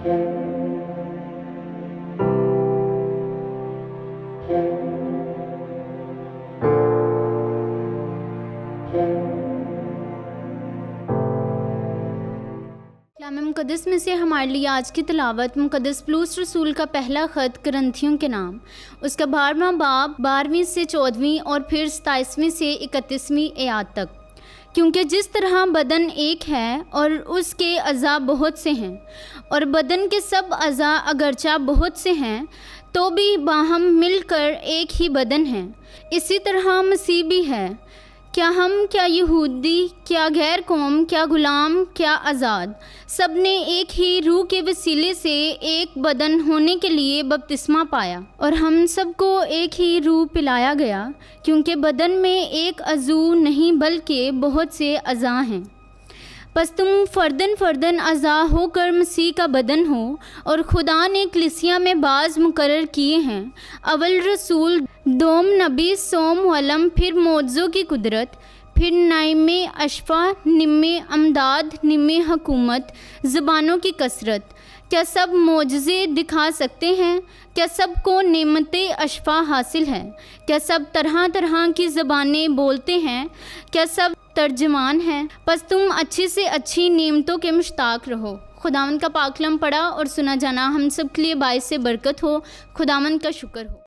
कलाम मुक़द्दस में से हमारे लिए आज की तिलावत मुक़द्दस पौलुस रसूल का पहला ख़त कुरिन्थियों के नाम, उसका 12वां बाब 12वीं से 14वीं और फिर 27वीं से 31वीं आयत तक। क्योंकि जिस तरह बदन एक है और उसके अज़ा बहुत से हैं, और बदन के सब अज़ा अगरचा बहुत से हैं, तो भी बाहम मिलकर एक ही बदन है। इसी तरह मसीह भी है। क्या हम, क्या यहूदी, क्या गैर कौम, क्या गुलाम, क्या आज़ाद, सब ने एक ही रूह के वसीले से एक बदन होने के लिए बपतिस्मा पाया, और हम सबको एक ही रूह पिलाया गया, क्योंकि बदन में एक अज़ू नहीं बल्कि बहुत से अज़ा हैं। बस तुम फ़र्दन फ़र्दन अज़ा होकर मसीह का बदन हो, और खुदा ने कलीसिया में बाज़ मुकर्रर किए हैं, अव्वल रसूल, दोम नबी, सोम वलम, फिर मौजज़ों की कुदरत, फिर नाइमे अशफ़ा, निम्मे अमदाद, निम्मे हुकूमत, ज़बानों की कसरत। क्या सब मोजज़े दिखा सकते हैं? क्या सबको नेमते अशफ़ा हासिल है? क्या सब तरह तरह की ज़बानें बोलते हैं? क्या सब तर्जमान हैं? बस तुम अच्छी से अच्छी नेमतों के मुश्ताक रहो। खुदावंद का पाक कलाम पढ़ा और सुना जाना हम सब के लिए बाइस से बरकत हो। खुदावंद का शुक्र हो।